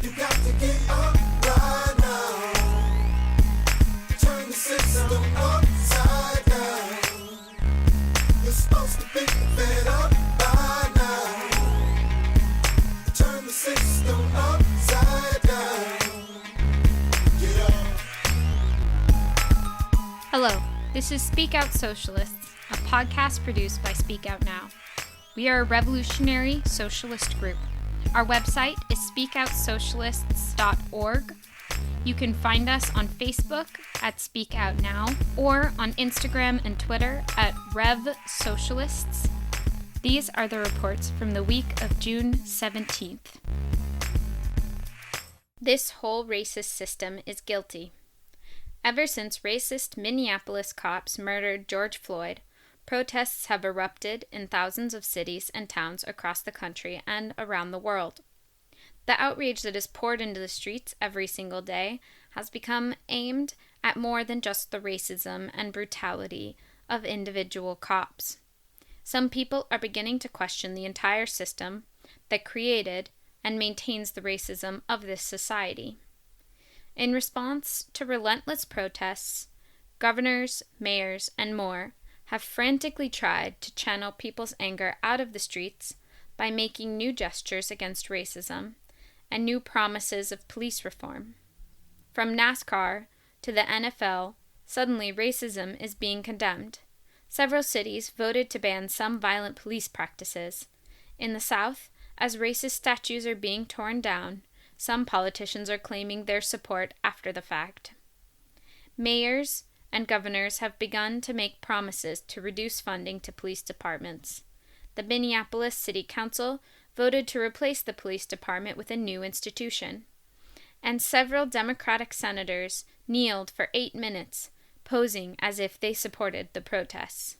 You got to get up right now. Turn the system upside down. You're supposed to be fed up by now. Turn the system upside down. Get up. Hello, this is Speak Out Socialists, a podcast produced by Speak Out Now. We are a revolutionary socialist group. Our website is speakoutsocialists.org. You can find us on Facebook at Speak Out Now or on Instagram and Twitter at Rev Socialists. These are the reports from the week of June 17th. This whole racist system is guilty. Ever since racist Minneapolis cops murdered George Floyd, protests have erupted in thousands of cities and towns across the country and around the world. The outrage that is poured into the streets every single day has become aimed at more than just the racism and brutality of individual cops. Some people are beginning to question the entire system that created and maintains the racism of this society. In response to relentless protests, governors, mayors, and more have frantically tried to channel people's anger out of the streets by making new gestures against racism and new promises of police reform. From NASCAR to the NFL, suddenly racism is being condemned. Several cities voted to ban some violent police practices. In the South, as racist statues are being torn down, some politicians are claiming their support after the fact. Mayors and governors have begun to make promises to reduce funding to police departments. The Minneapolis City Council voted to replace the police department with a new institution. And several Democratic senators kneeled for 8 minutes, posing as if they supported the protests.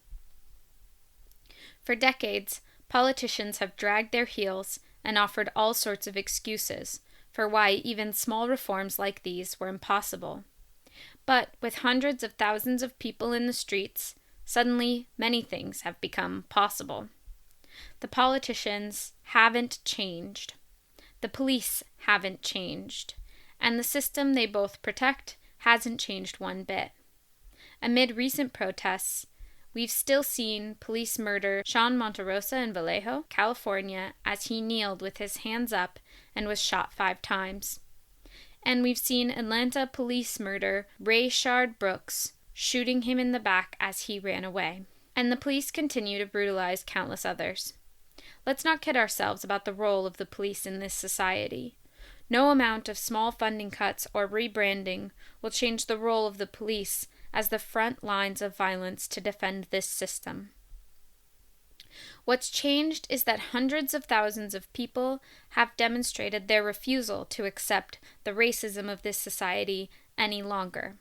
For decades, politicians have dragged their heels and offered all sorts of excuses for why even small reforms like these were impossible. But with hundreds of thousands of people in the streets, suddenly many things have become possible. The politicians haven't changed. The police haven't changed. And the system they both protect hasn't changed one bit. Amid recent protests, we've still seen police murder Sean Monterosa in Vallejo, California, as he kneeled with his hands up and was shot 5 times. And we've seen Atlanta police murder Rayshard Brooks, shooting him in the back as he ran away. And the police continue to brutalize countless others. Let's not kid ourselves about the role of the police in this society. No amount of small funding cuts or rebranding will change the role of the police as the front lines of violence to defend this system. What's changed is that hundreds of thousands of people have demonstrated their refusal to accept the racism of this society any longer.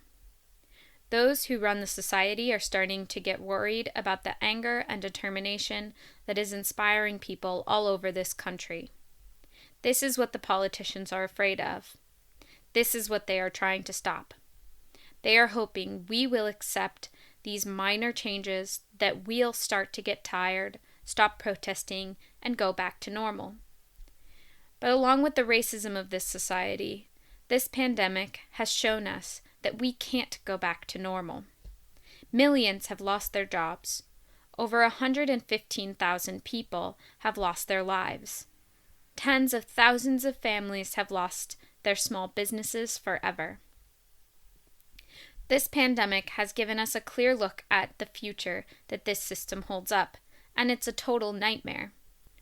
Those who run the society are starting to get worried about the anger and determination that is inspiring people all over this country. This is what the politicians are afraid of. This is what they are trying to stop. They are hoping we will accept these minor changes, that we'll start to get tired, stop protesting, and go back to normal. But along with the racism of this society, this pandemic has shown us that we can't go back to normal. Millions have lost their jobs. Over 115,000 people have lost their lives. Tens of thousands of families have lost their small businesses forever. This pandemic has given us a clear look at the future that this system holds up, and it's a total nightmare.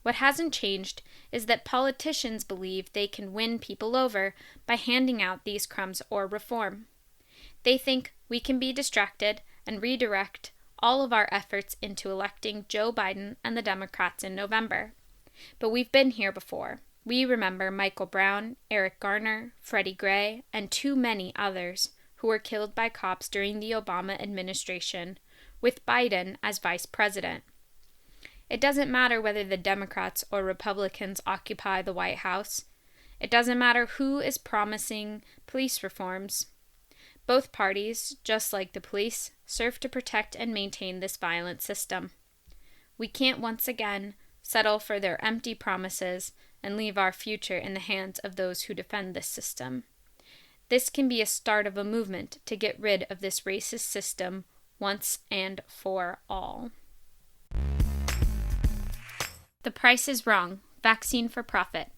What hasn't changed is that politicians believe they can win people over by handing out these crumbs or reform. They think we can be distracted and redirect all of our efforts into electing Joe Biden and the Democrats in November. But we've been here before. We remember Michael Brown, Eric Garner, Freddie Gray, and too many others who were killed by cops during the Obama administration, with Biden as vice president. It doesn't matter whether the Democrats or Republicans occupy the White House. It doesn't matter who is promising police reforms. Both parties, just like the police, serve to protect and maintain this violent system. We can't once again settle for their empty promises and leave our future in the hands of those who defend this system. This can be a start of a movement to get rid of this racist system once and for all. The price is wrong. Vaccine for profit.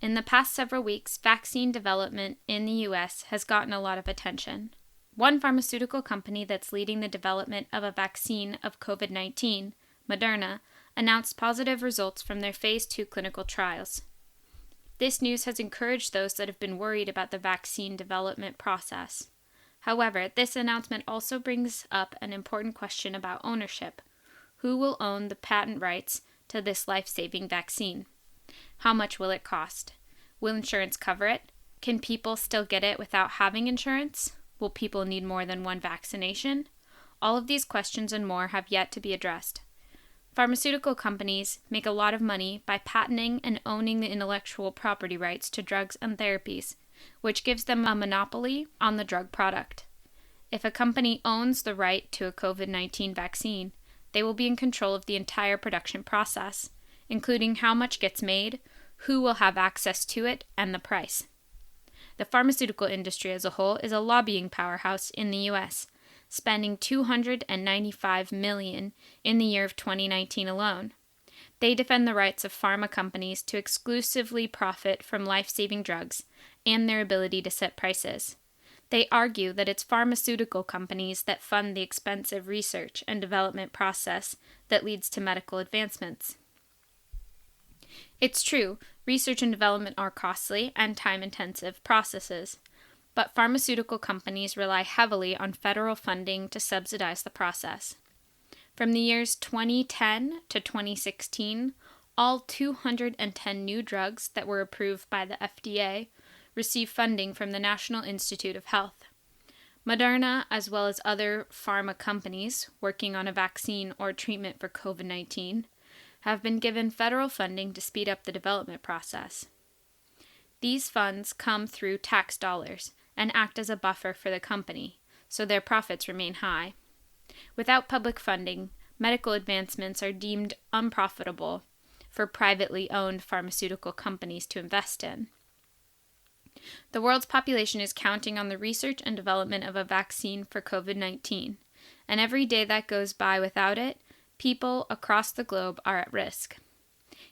In the past several weeks, vaccine development in the U.S. has gotten a lot of attention. One pharmaceutical company that's leading the development of a vaccine of COVID-19, Moderna, announced positive results from their Phase 2 clinical trials. This news has encouraged those that have been worried about the vaccine development process. However, this announcement also brings up an important question about ownership. Who will own the patent rights to this life-saving vaccine? How much will it cost? Will insurance cover it? Can people still get it without having insurance? Will people need more than one vaccination? All of these questions and more have yet to be addressed. Pharmaceutical companies make a lot of money by patenting and owning the intellectual property rights to drugs and therapies, which gives them a monopoly on the drug product. If a company owns the right to a COVID-19 vaccine, they will be in control of the entire production process, including how much gets made, who will have access to it, and the price. The pharmaceutical industry as a whole is a lobbying powerhouse in the U.S., spending $295 million in the year of 2019 alone. They defend the rights of pharma companies to exclusively profit from life-saving drugs and their ability to set prices. They argue that it's pharmaceutical companies that fund the expensive research and development process that leads to medical advancements. It's true, research and development are costly and time-intensive processes, but pharmaceutical companies rely heavily on federal funding to subsidize the process. From the years 2010 to 2016, all 210 new drugs that were approved by the FDA received funding from the National Institute of Health. Moderna, as well as other pharma companies working on a vaccine or treatment for COVID-19, have been given federal funding to speed up the development process. These funds come through tax dollars and act as a buffer for the company, so their profits remain high. Without public funding, medical advancements are deemed unprofitable for privately owned pharmaceutical companies to invest in. The world's population is counting on the research and development of a vaccine for COVID-19, and every day that goes by without it, people across the globe are at risk.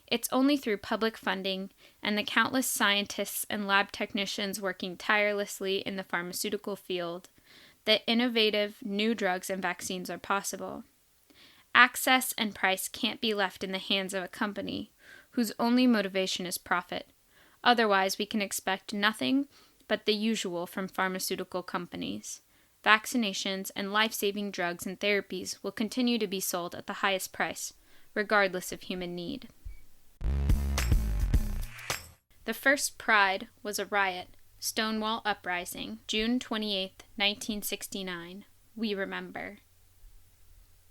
It's only through public funding and the countless scientists and lab technicians working tirelessly in the pharmaceutical field that innovative new drugs and vaccines are possible. Access and price can't be left in the hands of a company whose only motivation is profit. Otherwise, we can expect nothing but the usual from pharmaceutical companies. Vaccinations and life-saving drugs and therapies will continue to be sold at the highest price, regardless of human need. The first Pride was a riot, Stonewall Uprising, June 28, 1969. We remember.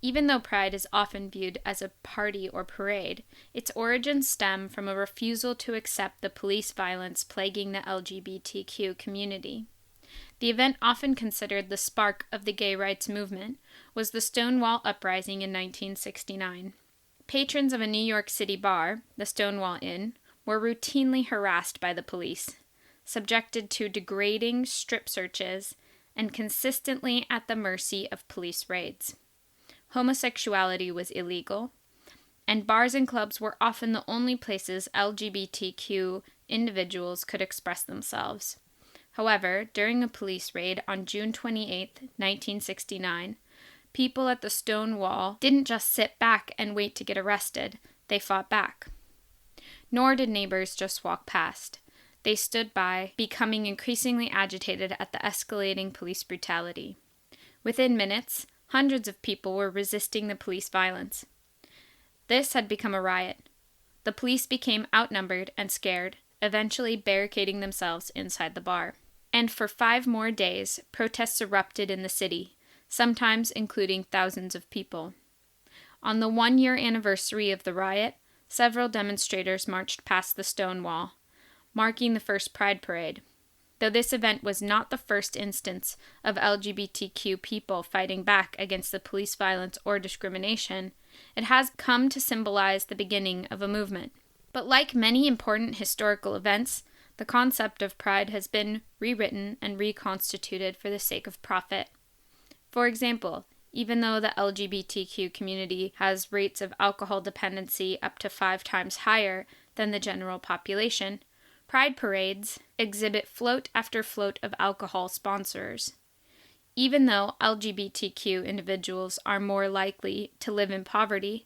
Even though Pride is often viewed as a party or parade, its origins stem from a refusal to accept the police violence plaguing the LGBTQ community. The event, often considered the spark of the gay rights movement, was the Stonewall Uprising in 1969. Patrons of a New York City bar, the Stonewall Inn, were routinely harassed by the police, subjected to degrading strip searches, and consistently at the mercy of police raids. Homosexuality was illegal, and bars and clubs were often the only places LGBTQ individuals could express themselves. However, during a police raid on June 28, 1969, people at the Stonewall didn't just sit back and wait to get arrested, they fought back. Nor did neighbors just walk past. They stood by, becoming increasingly agitated at the escalating police brutality. Within minutes, hundreds of people were resisting the police violence. This had become a riot. The police became outnumbered and scared, eventually barricading themselves inside the bar. And for 5 more days, protests erupted in the city, sometimes including thousands of people. On the 1-year anniversary of the riot, several demonstrators marched past the Stonewall, marking the first Pride Parade. Though this event was not the first instance of LGBTQ people fighting back against the police violence or discrimination, it has come to symbolize the beginning of a movement. But like many important historical events, the concept of pride has been rewritten and reconstituted for the sake of profit. For example, even though the LGBTQ community has rates of alcohol dependency up to 5 times higher than the general population, pride parades exhibit float after float of alcohol sponsors. Even though LGBTQ individuals are more likely to live in poverty,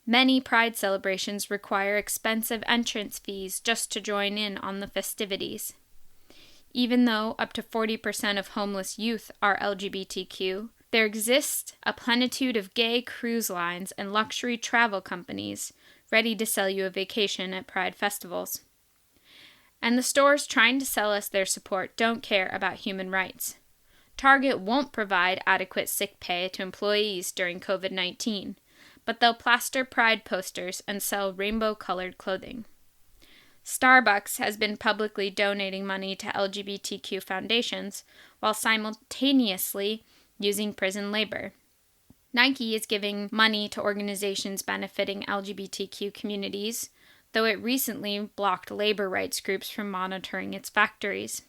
many pride celebrations require expensive entrance fees just to join in on the festivities. Even though up to 40% of homeless youth are LGBTQ, there exists a plenitude of gay cruise lines and luxury travel companies ready to sell you a vacation at pride festivals. And the stores trying to sell us their support don't care about human rights. Target won't provide adequate sick pay to employees during COVID-19, but they'll plaster pride posters and sell rainbow-colored clothing. Starbucks has been publicly donating money to LGBTQ foundations while simultaneously using prison labor. Nike is giving money to organizations benefiting LGBTQ communities, though it recently blocked labor rights groups from monitoring its factories.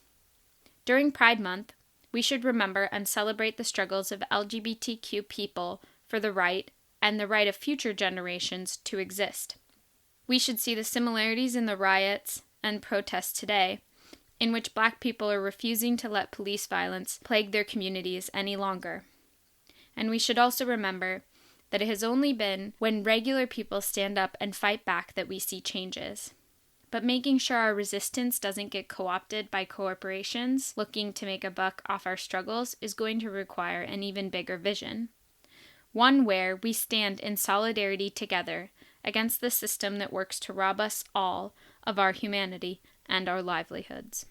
During Pride Month, we should remember and celebrate the struggles of LGBTQ people for the right and the right of future generations to exist. We should see the similarities in the riots and protests today, in which Black people are refusing to let police violence plague their communities any longer. And we should also remember that it has only been when regular people stand up and fight back that we see changes. But making sure our resistance doesn't get co-opted by corporations looking to make a buck off our struggles is going to require an even bigger vision. One where we stand in solidarity together against the system that works to rob us all of our humanity and our livelihoods.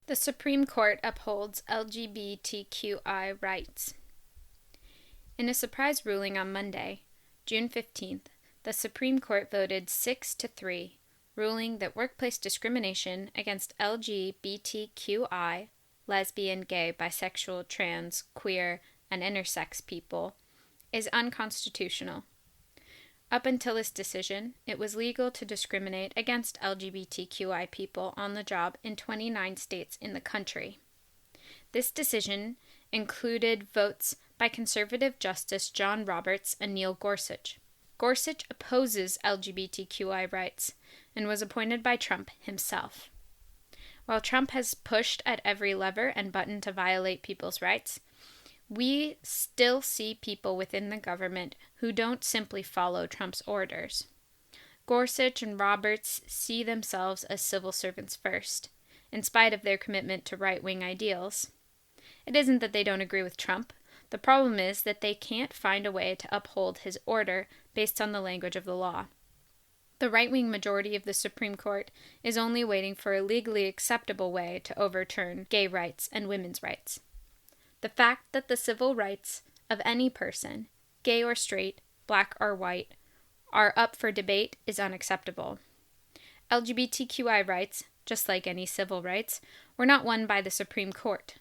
The Supreme Court upholds LGBTQI rights. In a surprise ruling on Monday, June 15th, the Supreme Court voted 6-3, ruling that workplace discrimination against LGBTQI, lesbian, gay, bisexual, trans, queer, and intersex people, is unconstitutional. Up until this decision, it was legal to discriminate against LGBTQI people on the job in 29 states in the country. This decision included votes by conservative Justice John Roberts and Neil Gorsuch. Gorsuch opposes LGBTQI rights and was appointed by Trump himself. While Trump has pushed at every lever and button to violate people's rights, we still see people within the government who don't simply follow Trump's orders. Gorsuch and Roberts see themselves as civil servants first, in spite of their commitment to right-wing ideals. It isn't that they don't agree with Trump. The problem is that they can't find a way to uphold his order based on the language of the law. The right-wing majority of the Supreme Court is only waiting for a legally acceptable way to overturn gay rights and women's rights. The fact that the civil rights of any person, gay or straight, black or white, are up for debate is unacceptable. LGBTQI rights, just like any civil rights, were not won by the Supreme Court.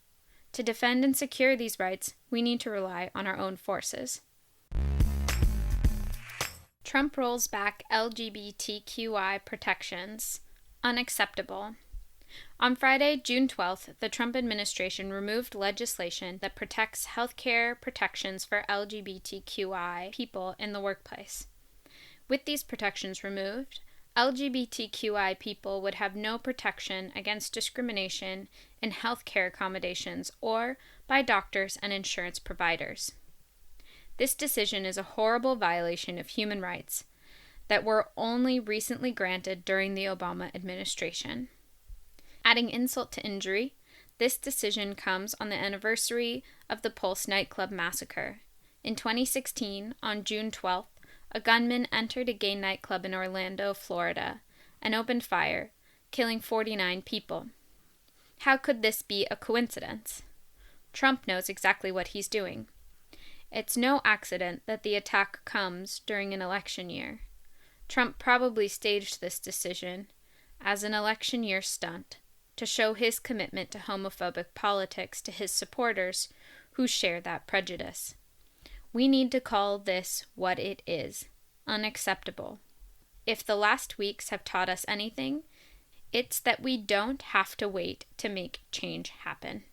To defend and secure these rights, we need to rely on our own forces. Trump rolls back LGBTQI protections. Unacceptable. On Friday, June 12th, the Trump administration removed legislation that protects healthcare protections for LGBTQI people in the workplace. With these protections removed, LGBTQI people would have no protection against discrimination in healthcare accommodations or by doctors and insurance providers. This decision is a horrible violation of human rights that were only recently granted during the Obama administration. Adding insult to injury, this decision comes on the anniversary of the Pulse nightclub massacre. In 2016, on June 12th, a gunman entered a gay nightclub in Orlando, Florida, and opened fire, killing 49 people. How could this be a coincidence? Trump knows exactly what he's doing. It's no accident that the attack comes during an election year. Trump probably staged this decision as an election year stunt to show his commitment to homophobic politics to his supporters who share that prejudice. We need to call this what it is, unacceptable. If the last weeks have taught us anything, it's that we don't have to wait to make change happen.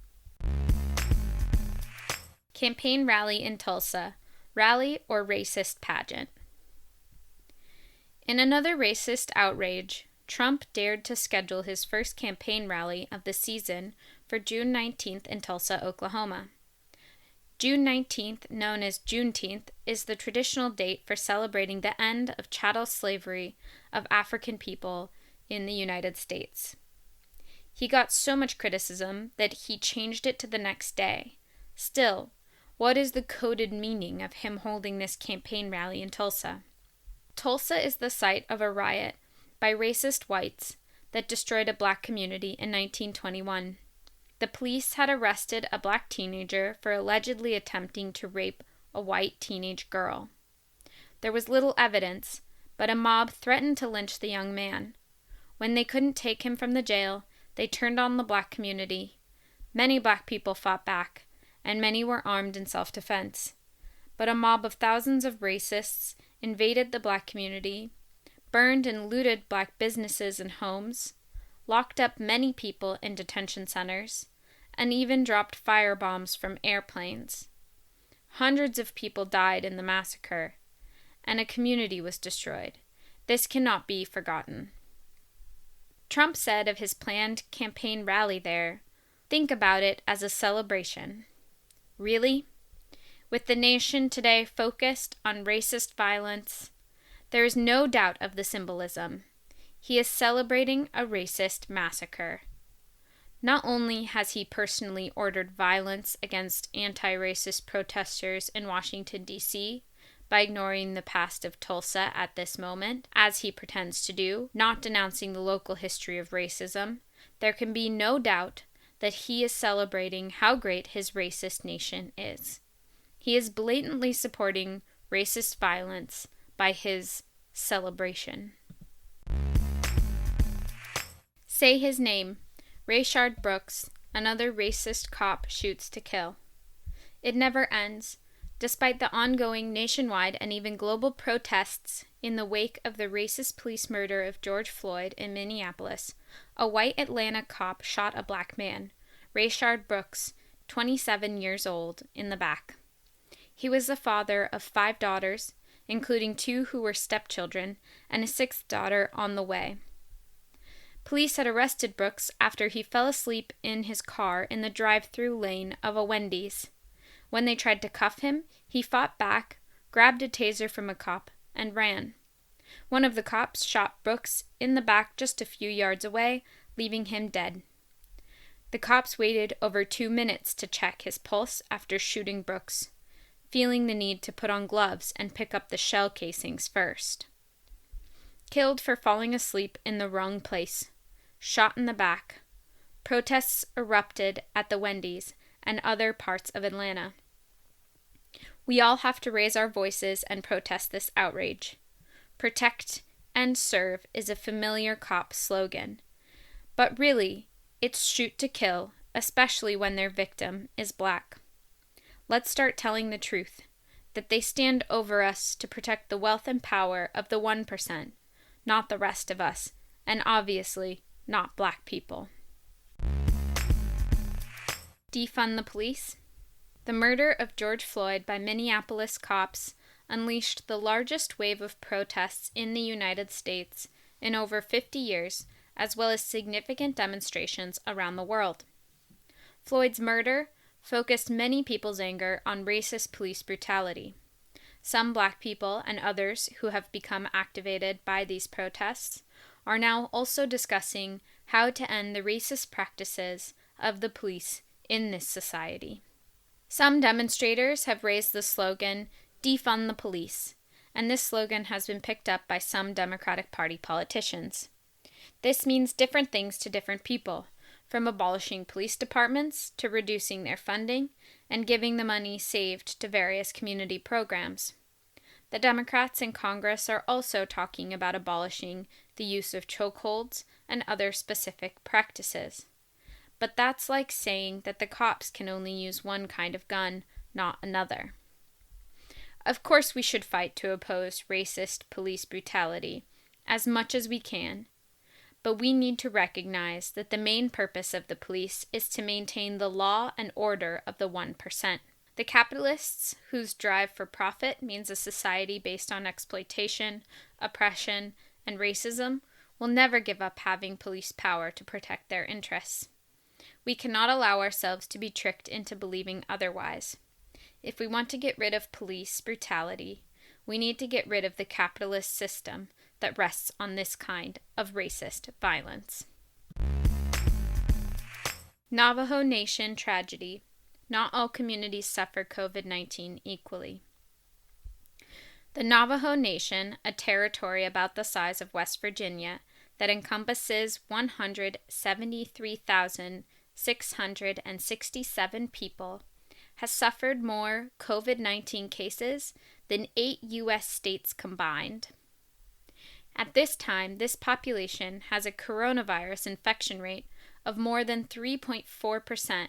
Campaign rally in Tulsa. Rally or racist pageant. In another racist outrage, Trump dared to schedule his first campaign rally of the season for June 19th in Tulsa, Oklahoma. June 19th, known as Juneteenth, is the traditional date for celebrating the end of chattel slavery of African people in the United States. He got so much criticism that he changed it to the next day. Still, what is the coded meaning of him holding this campaign rally in Tulsa? Tulsa is the site of a riot by racist whites that destroyed a black community in 1921. The police had arrested a black teenager for allegedly attempting to rape a white teenage girl. There was little evidence, but a mob threatened to lynch the young man. When they couldn't take him from the jail, they turned on the black community. Many black people fought back, and many were armed in self-defense. But a mob of thousands of racists invaded the black community, burned and looted black businesses and homes, locked up many people in detention centers, and even dropped firebombs from airplanes. Hundreds of people died in the massacre, and a community was destroyed. This cannot be forgotten. Trump said of his planned campaign rally there, "Think about it as a celebration." Really? With the nation today focused on racist violence, there is no doubt of the symbolism. He is celebrating a racist massacre. Not only has he personally ordered violence against anti-racist protesters in Washington, D.C., by ignoring the past of Tulsa at this moment, as he pretends to do, not denouncing the local history of racism, there can be no doubt that he is celebrating how great his racist nation is. He is blatantly supporting racist violence by his celebration. Say his name. Rayshard Brooks, another racist cop, shoots to kill. It never ends. Despite the ongoing nationwide and even global protests in the wake of the racist police murder of George Floyd in Minneapolis, a white Atlanta cop shot a black man, Rayshard Brooks, 27 years old, in the back. He was the father of 5 daughters, including 2 who were stepchildren, and a 6th daughter on the way. Police had arrested Brooks after he fell asleep in his car in the drive-through lane of a Wendy's. When they tried to cuff him, he fought back, grabbed a taser from a cop, and ran. One of the cops shot Brooks in the back just a few yards away, leaving him dead. The cops waited over 2 minutes to check his pulse after shooting Brooks, feeling the need to put on gloves and pick up the shell casings first. Killed for falling asleep in the wrong place. Shot in the back. Protests erupted at the Wendy's and other parts of Atlanta. We all have to raise our voices and protest this outrage. Protect and serve is a familiar cop slogan, but really, it's shoot to kill, especially when their victim is black. Let's start telling the truth, that they stand over us to protect the wealth and power of the 1%, not the rest of us, and obviously not black people. Defund the police. The murder of George Floyd by Minneapolis cops unleashed the largest wave of protests in the United States in over 50 years, as well as significant demonstrations around the world. Floyd's murder focused many people's anger on racist police brutality. Some black people and others who have become activated by these protests are now also discussing how to end the racist practices of the police in this society. Some demonstrators have raised the slogan, "Defund the police," and this slogan has been picked up by some Democratic Party politicians. This means different things to different people, from abolishing police departments to reducing their funding and giving the money saved to various community programs. The Democrats in Congress are also talking about abolishing the use of chokeholds and other specific practices. But that's like saying that the cops can only use one kind of gun, not another. Of course we should fight to oppose racist police brutality as much as we can, but we need to recognize that the main purpose of the police is to maintain the law and order of the 1%. The capitalists, whose drive for profit means a society based on exploitation, oppression, and racism, will never give up having police power to protect their interests. We cannot allow ourselves to be tricked into believing otherwise. If we want to get rid of police brutality, we need to get rid of the capitalist system that rests on this kind of racist violence. Navajo Nation tragedy. Not all communities suffer COVID-19 equally. The Navajo Nation, a territory about the size of West Virginia that encompasses 173,667 people, has suffered more COVID-19 cases than 8 U.S. states combined. At this time, this population has a coronavirus infection rate of more than 3.4%,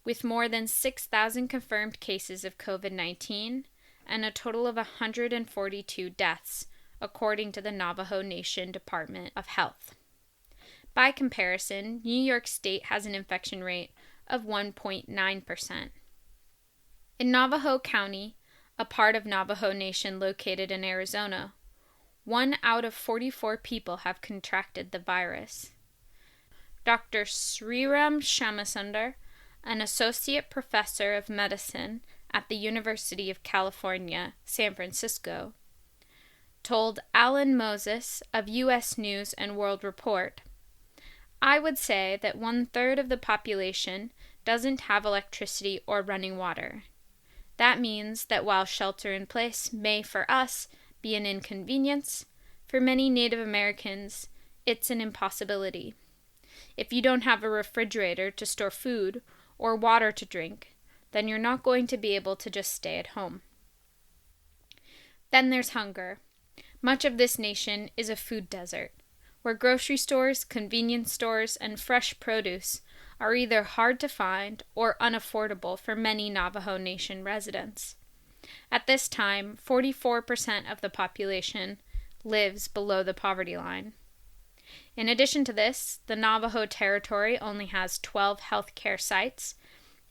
with more than 6,000 confirmed cases of COVID-19 and a total of 142 deaths, according to the Navajo Nation Department of Health. By comparison, New York State has an infection rate of 1.9%. In Navajo County, a part of Navajo Nation located in Arizona, 1 out of 44 people have contracted the virus. Dr. Sriram Shamasundar, an associate professor of medicine at the University of California, San Francisco, told Alan Moses of U.S. News and World Report, "I would say that 1/3 of the population doesn't have electricity or running water. That means that while shelter in place may for us be an inconvenience, for many Native Americans, it's an impossibility. If you don't have a refrigerator to store food or water to drink, then you're not going to be able to just stay at home." Then there's hunger. Much of this nation is a food desert, where grocery stores, convenience stores, and fresh produce are either hard to find or unaffordable for many Navajo Nation residents. At this time, 44% of the population lives below the poverty line. In addition to this, the Navajo Territory only has 12 healthcare sites,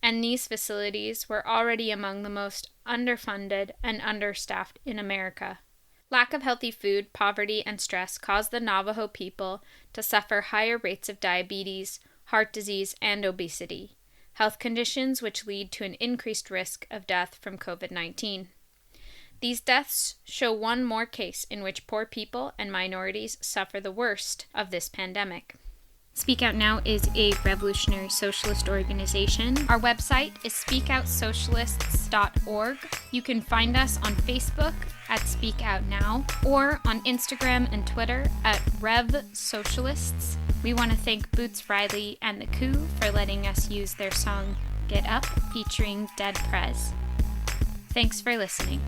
and these facilities were already among the most underfunded and understaffed in America. Lack of healthy food, poverty, and stress caused the Navajo people to suffer higher rates of diabetes, heart disease, and obesity, health conditions which lead to an increased risk of death from COVID-19. These deaths show one more case in which poor people and minorities suffer the worst of this pandemic. Speak Out Now is a revolutionary socialist organization. Our website is speakoutsocialists.org. You can find us on Facebook at Speak Out Now or on Instagram and Twitter at Rev Socialists. We want to thank Boots Riley and the Coup for letting us use their song Get Up featuring Dead Prez. Thanks for listening.